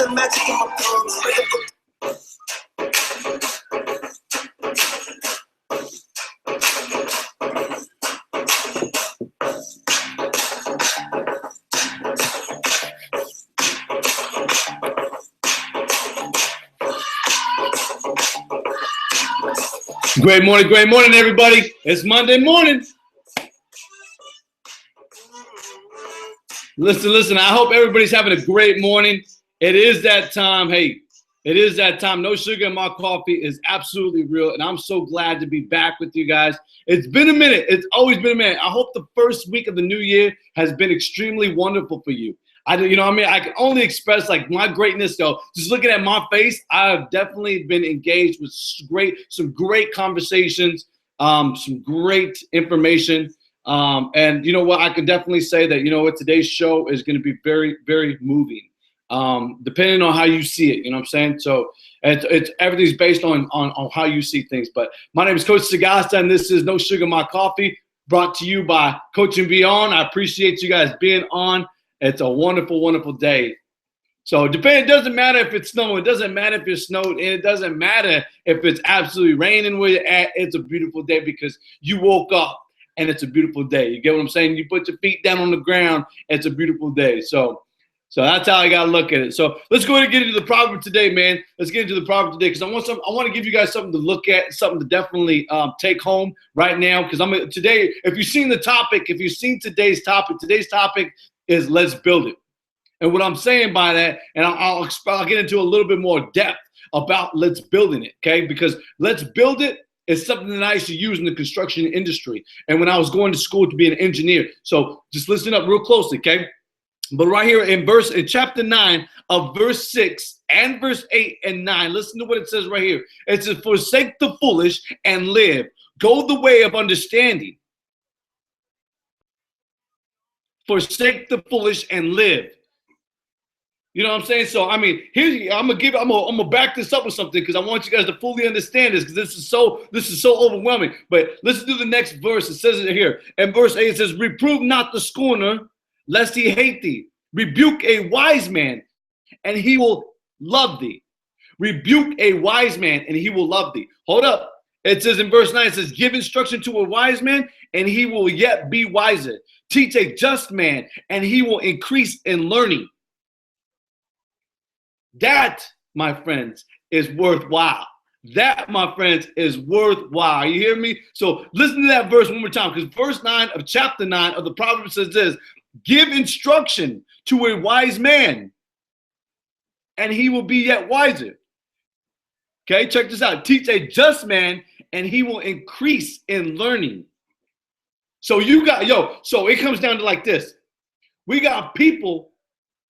the magic in my palms. Great morning, everybody. It's Monday morning. Listen, I hope everybody's having a great morning. It is that time. Hey, it is that time. No sugar in my coffee is absolutely real, and I'm so glad to be back with you guys. It's been a minute. It's always been a minute. I hope the first week of the new year has been extremely wonderful for you. I can only express like my greatness though. Just looking at my face, I have definitely been engaged with some great conversations, some great information. And you know what, I can definitely say that, you know what, today's show is going to be very, very moving, depending on how you see it, you know what I'm saying? So it's everything's based on how you see things. But my name is Coach Sagasta, and this is No Sugar My Coffee, brought to you by Coach and Beyond. I appreciate you guys being on. It's a wonderful, wonderful day. So it doesn't matter if it's snowing, it doesn't matter if it's snowed, and it doesn't matter if it's absolutely raining where you're at. It's a beautiful day because you woke up and it's a beautiful day. You get what I'm saying? You put your feet down on the ground, it's a beautiful day. So that's how I gotta look at it. So let's go ahead and get into the proverb today, man. Let's get into the proverb today because I want to give you guys something to look at, something to definitely take home right now. Because today, if you've seen the topic, if you've seen today's topic is let's build it. And what I'm saying by that, and I'll get into a little bit more depth about let's building it, okay? Because let's build it is something that I used to use in the construction industry and when I was going to school to be an engineer. So just listen up real closely, okay? But right here in chapter 9 of verse 6 and verse 8 and 9, listen to what it says right here. It says, forsake the foolish and live. Go the way of understanding. Forsake the foolish and live. You know what I'm saying? So I mean, I'm gonna back this up with something because I want you guys to fully understand this because this is so overwhelming. But listen to the next verse. It says it here. In verse 8, it says, reprove not the scorner, lest he hate thee. Rebuke a wise man, and he will love thee. Rebuke a wise man, and he will love thee. Hold up. It says in verse 9, it says, give instruction to a wise man, and he will yet be wiser. Teach a just man, and he will increase in learning. That, my friends, is worthwhile. That, my friends, is worthwhile. You hear me? So listen to that verse one more time, because verse 9 of chapter 9 of the Proverbs says this, give instruction to a wise man, and he will be yet wiser. Okay, check this out. Teach a just man, and he will increase in learning. So so it comes down to like this. We got people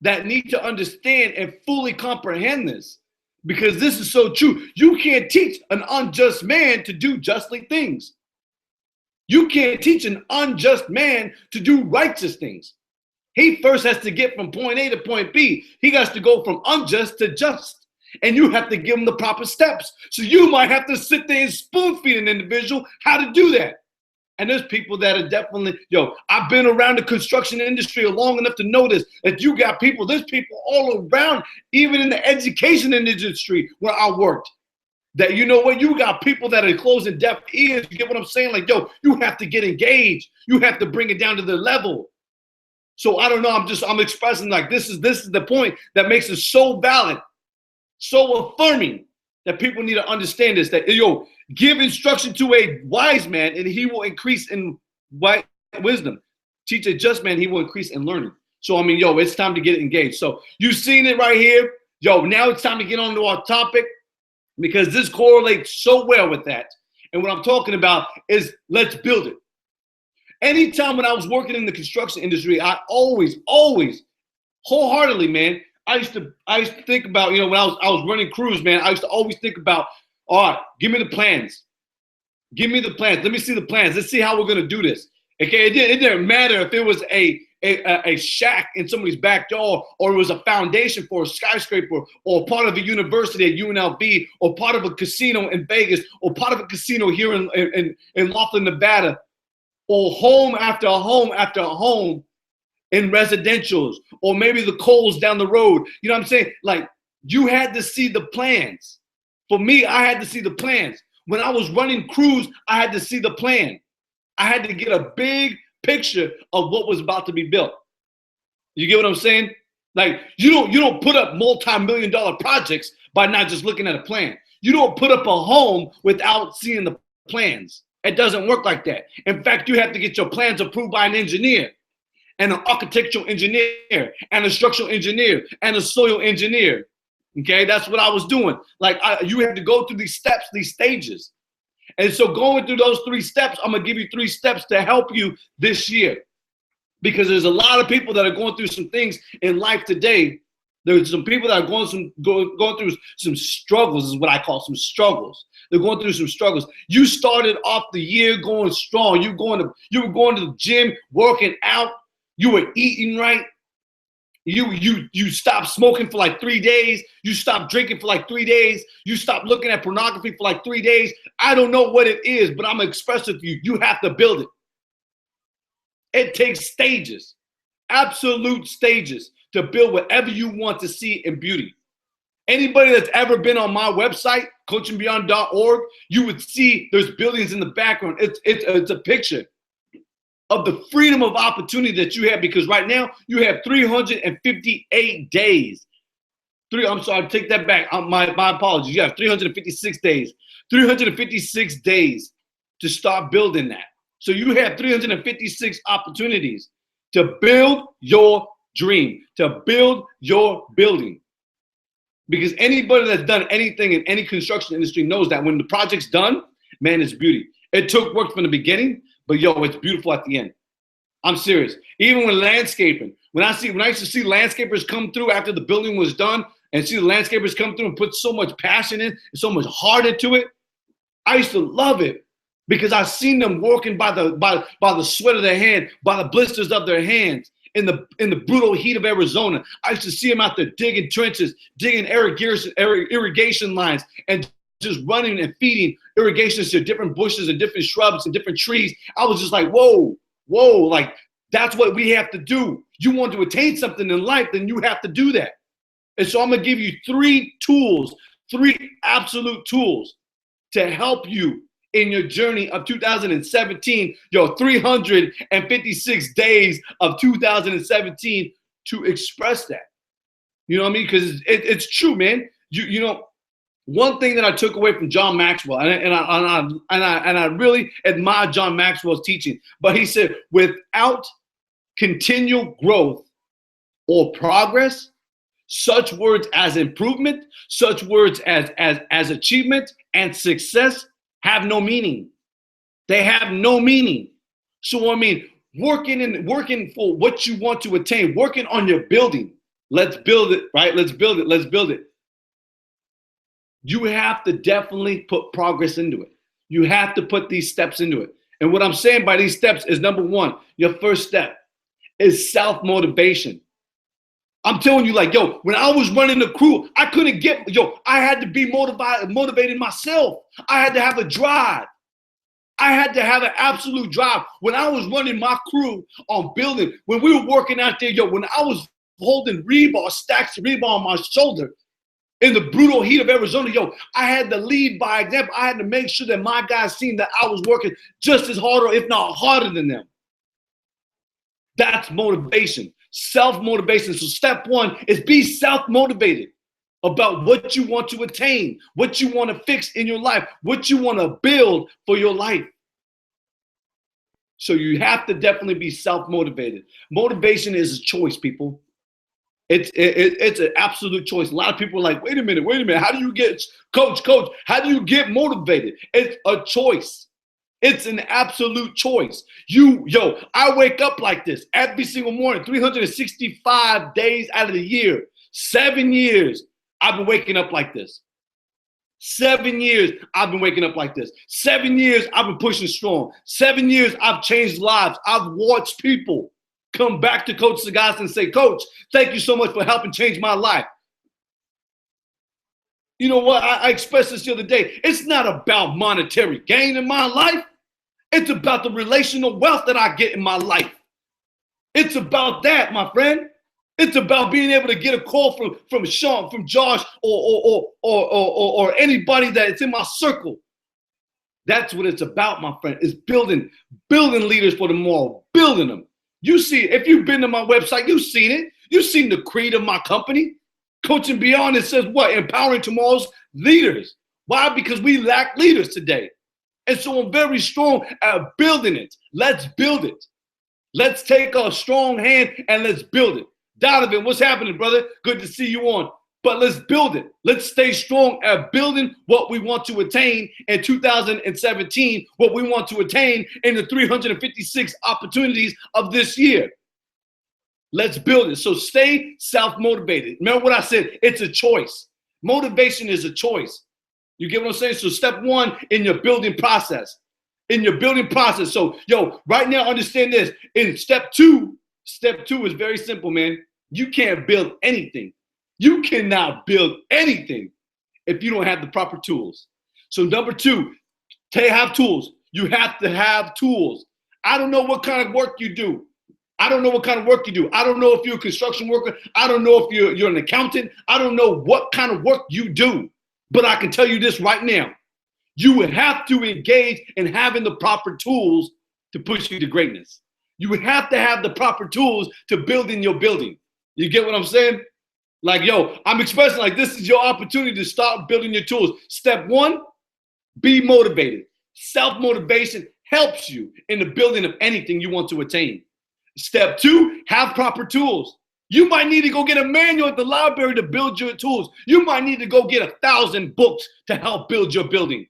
that need to understand and fully comprehend this because this is so true. You can't teach an unjust man to do justly things. You can't teach an unjust man to do righteous things. He first has to get from point A to point B. He has to go from unjust to just. And you have to give him the proper steps. So you might have to sit there and spoon feed an individual how to do that. And there's people that are definitely, I've been around the construction industry long enough to know this, that there's people all around, even in the education industry where I worked, that you know what, you got people that are closing deaf ears. You get what I'm saying? Like, you have to get engaged. You have to bring it down to their level. So I don't know, I'm expressing like this is the point that makes it so valid, so affirming that people need to understand this, that, give instruction to a wise man and he will increase in wisdom. Teach a just man, he will increase in learning. So, I mean, it's time to get engaged. So you've seen it right here. Now it's time to get on to our topic because this correlates so well with that. And what I'm talking about is let's build it. Anytime when I was working in the construction industry, I always wholeheartedly, man, I used to think about, when I was running crews, man, I used to always think about, all right, give me the plans. Give me the plans. Let me see the plans. Let's see how we're going to do this. Okay, it didn't matter if it was a shack in somebody's backyard or it was a foundation for a skyscraper or part of a university at UNLV or part of a casino in Vegas or part of a casino here in Laughlin, Nevada, or home after home after home in residentials, or maybe the Kohl's down the road. You know what I'm saying? Like, You had to see the plans. For me, I had to see the plans. When I was running crews, I had to see the plan. I had to get a big picture of what was about to be built. You get what I'm saying? Like you don't put up multi-million-dollar projects by not just looking at a plan. You don't put up a home without seeing the plans. It doesn't work like that. In fact, you have to get your plans approved by an engineer and an architectural engineer and a structural engineer and a soil engineer. Okay, that's what I was doing. Like you have to go through these steps, these stages. And so going through those 3 steps, I'm gonna give you 3 steps to help you this year. Because there's a lot of people that are going through some things in life today. There's some people that are going through some struggles, is what I call some struggles. They're going through some struggles. You started off the year going strong. You were going to the gym, working out. You were eating right. You stopped smoking for like 3 days. You stopped drinking for like 3 days. You stopped looking at pornography for like 3 days. I don't know what it is, but I'm gonna express it to you. You have to build it. It takes stages, absolute stages, to build whatever you want to see in beauty. Anybody that's ever been on my website, coachingbeyond.org, you would see there's buildings in the background. It's a picture of the freedom of opportunity that you have, because right now you have 358 days. I'm sorry, take that back. My apologies. You have 356 days. 356 days to start building that. So you have 356 opportunities to build your dream, to build your building. Because anybody that's done anything in any construction industry knows that when the project's done, man, it's beauty. It took work from the beginning, but yo, it's beautiful at the end. I'm serious. Even when landscaping, when I used to see landscapers come through after the building was done and see the landscapers come through and put so much passion in and so much heart into it, I used to love it. Because I've seen them working by the sweat of their hand, by the blisters of their hands, in the brutal heat of Arizona. I used to see them out there digging trenches, digging irrigation lines, and just running and feeding irrigations to different bushes and different shrubs and different trees. I was just like, whoa, like that's what we have to do. You want to attain something in life, then you have to do that. And so I'm gonna give you 3 tools, 3 absolute tools to help you in your journey of 2017, your 356 days of 2017 to express that. You know what I mean? Because it's true, man. You know, one thing that I took away from John Maxwell, and I really admire John Maxwell's teaching, but he said, without continual growth or progress, such words as improvement, such words as achievement and success have no meaning. They have no meaning. So I mean, working for what you want to attain, working on your building. Let's build it, right? Let's build it. You have to definitely put progress into it. You have to put these steps into it. And what I'm saying by these steps is, number 1, your first step is self-motivation. I'm telling you, like, yo, when I was running the crew, I couldn't get, I had to be motivated myself. I had to have a drive. I had to have an absolute drive. When I was running my crew on building, when we were working out there, when I was holding stacks of rebar on my shoulder in the brutal heat of Arizona, I had to lead by example. I had to make sure that my guys seen that I was working just as hard, or if not harder than them. That's motivation. Self-motivation. So step 1 is be self-motivated about what you want to attain, what you want to fix in your life, what you want to build for your life. So you have to definitely be self-motivated. Motivation is a choice, people. It's an absolute choice. A lot of people are like, wait a minute, how do you get, coach, how do you get motivated? It's a choice. It's an absolute choice. I wake up like this every single morning, 365 days out of the year. 7 years, I've been waking up like this. 7 years, I've been waking up like this. 7 years, I've been pushing strong. 7 years, I've changed lives. I've watched people come back to Coach Sagasta and say, Coach, thank you so much for helping change my life. You know what? I expressed this the other day. It's not about monetary gain in my life. It's about the relational wealth that I get in my life. It's about that, my friend. It's about being able to get a call from Sean, from Josh, or anybody that's in my circle. That's what it's about, my friend. Is building leaders for tomorrow, building them. You see, if you've been to my website, you've seen it. You've seen the creed of my company. Coaching Beyond, it says what? Empowering tomorrow's leaders. Why? Because we lack leaders today. And so I'm very strong at building it. Let's build it. Let's take a strong hand and let's build it. Donovan, what's happening, brother? Good to see you on. But let's build it. Let's stay strong at building what we want to attain in 2017, what we want to attain in the 356 opportunities of this year. Let's build it. So stay self-motivated. Remember what I said? It's a choice. Motivation is a choice. You get what I'm saying? So step one in your building process. So, right now, understand this. In step two is very simple, man. You can't build anything. You cannot build anything if you don't have the proper tools. So number two, have tools. You have to have tools. I don't know what kind of work you do. I don't know if you're a construction worker. I don't know if you're an accountant. I don't know what kind of work you do. But I can tell you this right now. You would have to engage in having the proper tools to push you to greatness. You would have to have the proper tools to build in your building. You get what I'm saying? Like, I'm expressing like this is your opportunity to start building your tools. Step one, be motivated. Self-motivation helps you in the building of anything you want to attain. Step two, have proper tools. You might need to go get a manual at the library to build your tools. You might need to go get 1,000 books to help build your building.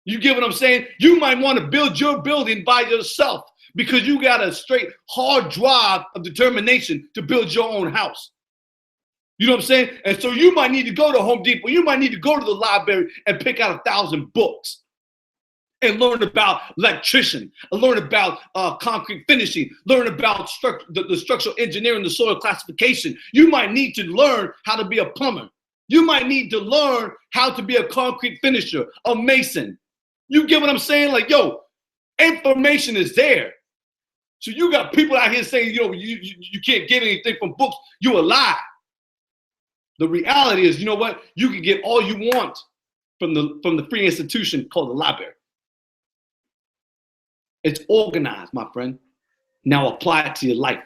You get what I'm saying? You might want to build your building by yourself because you got a straight hard drive of determination to build your own house. You know what I'm saying? And so you might need to go to Home Depot. You might need to go to the library and pick out 1,000 books and learn about electrician, learn about concrete finishing, learn about the structural engineering, the soil classification. You might need to learn how to be a plumber. You might need to learn how to be a concrete finisher, a mason. You get what I'm saying? Like, information is there. So you got people out here saying, you can't get anything from books. You a lie. The reality is, you know what? You can get all you want from the free institution called the library. It's organized, my friend. Now apply it to your life.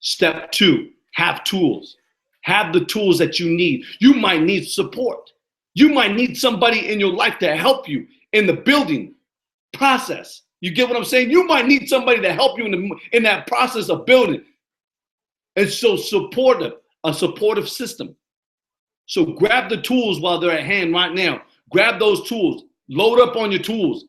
Step two, have tools. Have the tools that you need. You might need support. You might need somebody in your life to help you in the building process. You get what I'm saying? You might need somebody to help you in that process of building. And so a supportive system. So grab the tools while they're at hand right now. Grab those tools. Load up on your tools.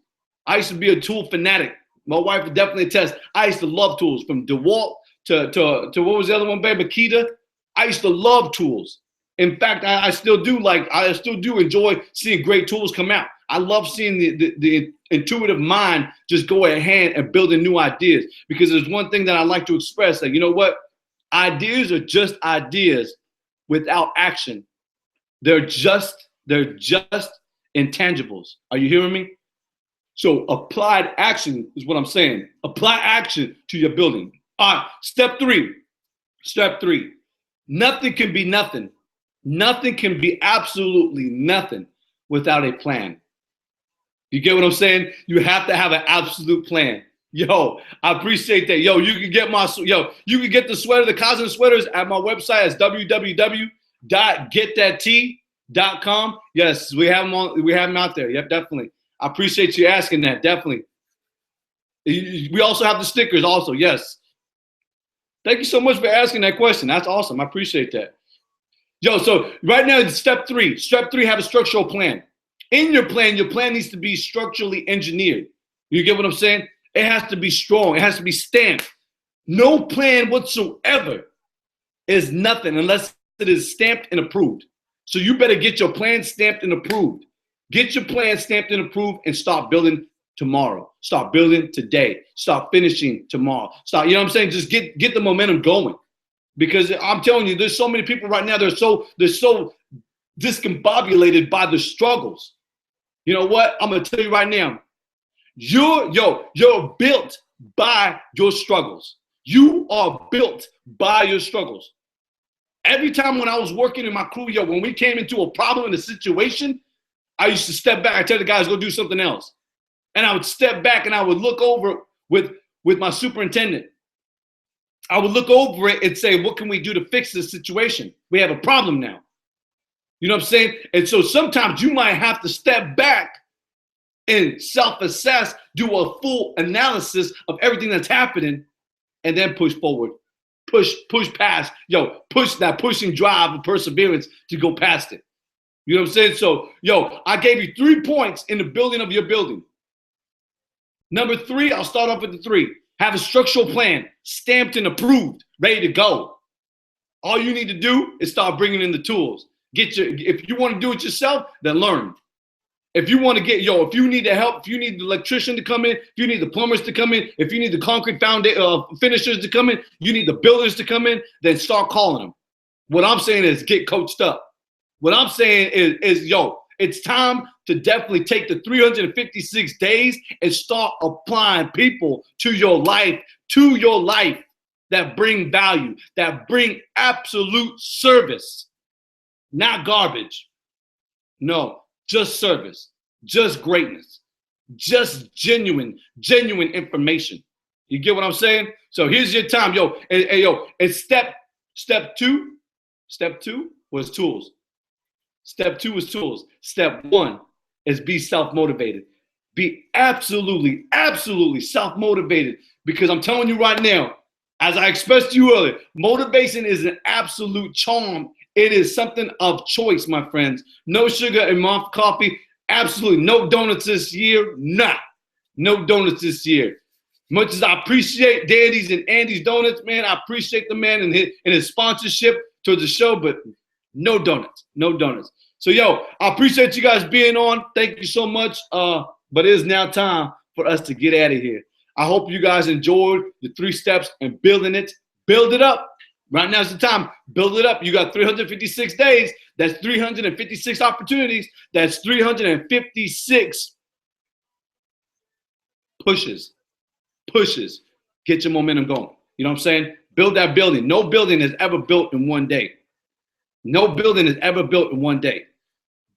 I used to be a tool fanatic. My wife would definitely attest. I used to love tools, from DeWalt to what was the other one, baby? Makita. I used to love tools. In fact, I still do enjoy seeing great tools come out. I love seeing the intuitive mind just go ahead and building new ideas, because there's one thing that I like to express, that, you know what? Ideas are just ideas without action. They're just intangibles. Are you hearing me? So applied action is what I'm saying. Apply action to your building. All right, step three. Nothing can be nothing. Nothing can be absolutely nothing without a plan. You get what I'm saying? You have to have an absolute plan. I appreciate that. You can get the sweater, the Cosmo sweaters at my website. It's www.getthattea.com. Yes, we have them out there. Yep, definitely. I appreciate you asking that. Definitely. We also have the stickers also. Yes. Thank you so much for asking that question. That's awesome. I appreciate that. So right now it's step three. Step three, have a structural plan. In your plan needs to be structurally engineered. You get what I'm saying? It has to be strong. It has to be stamped. No plan whatsoever is nothing unless it is stamped and approved. So you better get your plan stamped and approved. Get your plan stamped and approved and start building tomorrow. Start building today. Start finishing tomorrow. You know what I'm saying? Just get the momentum going. Because I'm telling you, there's so many people right now, they're so discombobulated by the struggles. You know what? I'm gonna tell you right now. You're built by your struggles. You are built by your struggles. Every time when I was working in my crew, when we came into a problem in a situation, I used to step back. I tell the guys, go do something else. And I would step back and I would look over with my superintendent. I would look over it and say, what can we do to fix this situation? We have a problem now. You know what I'm saying? And so sometimes you might have to step back and self-assess, do a full analysis of everything that's happening, and then push forward. Push past, push that pushing drive and perseverance to go past it. You know what I'm saying? So, I gave you 3 points in the building of your building. Number 3, I'll start off with the 3. Have a structural plan, stamped and approved, ready to go. All you need to do is start bringing in the tools. If you want to do it yourself, then learn. If you want to if you need the help, if you need the electrician to come in, if you need the plumbers to come in, if you need the concrete finishers to come in, you need the builders to come in, then start calling them. What I'm saying is get coached up. What I'm saying is it's time to definitely take the 356 days and start applying people to your life that bring value, that bring absolute service, not garbage. No, just service, just greatness, just genuine information. You get what I'm saying? So here's your time, and step two was tools. Step 2 is tools. Step 1 is be self-motivated. Be absolutely self-motivated, because I'm telling you right now, as I expressed to you earlier, motivation is an absolute charm. It is something of choice, my friends. No sugar in my coffee. Absolutely no donuts this year. No donuts this year. Much as I appreciate Daddy's and Andy's Donuts, man, I appreciate the man and his sponsorship to the show, but no donuts. So, I appreciate you guys being on. Thank you so much. But it is now time for us to get out of here. I hope you guys enjoyed the 3 steps and building it. Build it up. Right now's the time. Build it up. You got 356 days. That's 356 opportunities. That's 356 pushes. Get your momentum going. You know what I'm saying? Build that building. No building is ever built in one day. No building is ever built in one day.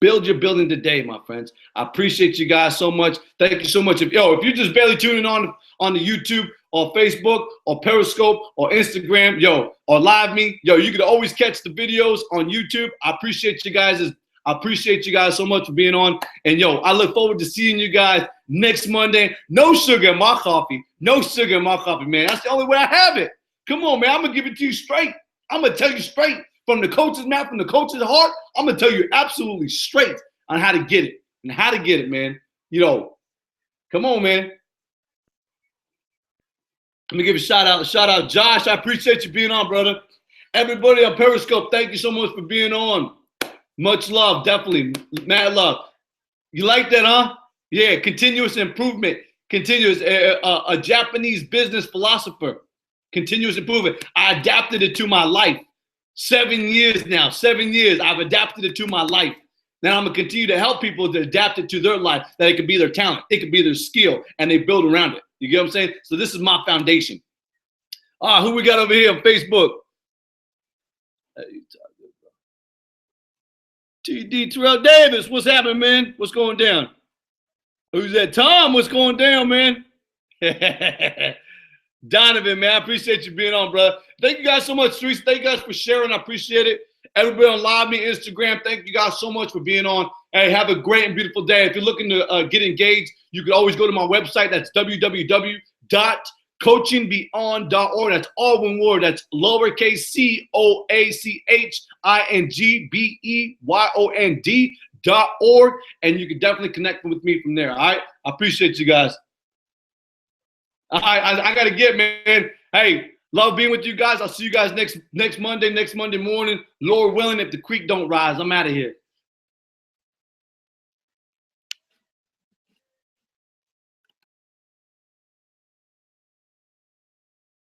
Build your building today, my friends. I appreciate you guys so much. Thank you so much. If you're just barely tuning on the YouTube or Facebook or Periscope or Instagram, or Live Me, you can always catch the videos on YouTube. I appreciate you guys. I appreciate you guys so much for being on. And I look forward to seeing you guys next Monday. No sugar in my coffee. No sugar in my coffee, man. That's the only way I have it. Come on, man. I'm gonna give it to you straight. I'm gonna tell you straight. From the coach's mouth, from the coach's heart, I'm going to tell you absolutely straight on how to get it. And how to get it, man. Come on, man. Let me give a shout out. Josh, I appreciate you being on, brother. Everybody on Periscope, thank you so much for being on. Much love, definitely. Mad love. You like that, huh? Yeah, continuous improvement. Continuous, a Japanese business philosopher. Continuous improvement. I adapted it to my life. 7 years now, 7 years, I've adapted it to my life. Now I'm going to continue to help people to adapt it to their life, that it could be their talent, it could be their skill, and they build around it. You get what I'm saying? So this is my foundation. Who we got over here on Facebook? TD Terrell Davis, what's happening, man? What's going down? Who's that? Tom, what's going down, man? Donovan, man, I appreciate you being on, brother. Thank you guys so much, Streets. Thank you guys for sharing. I appreciate it. Everybody on Live Me, Instagram, thank you guys so much for being on. Hey, have a great and beautiful day. If you're looking to get engaged, you can always go to my website. That's www.coachingbeyond.org. That's all one word. That's lowercase COACHINGBEYOND.org. And you can definitely connect with me from there. All right? I appreciate you guys. All right, I got to get, man. Hey, love being with you guys. I'll see you guys next Monday morning. Lord willing, if the creek don't rise, I'm out of here.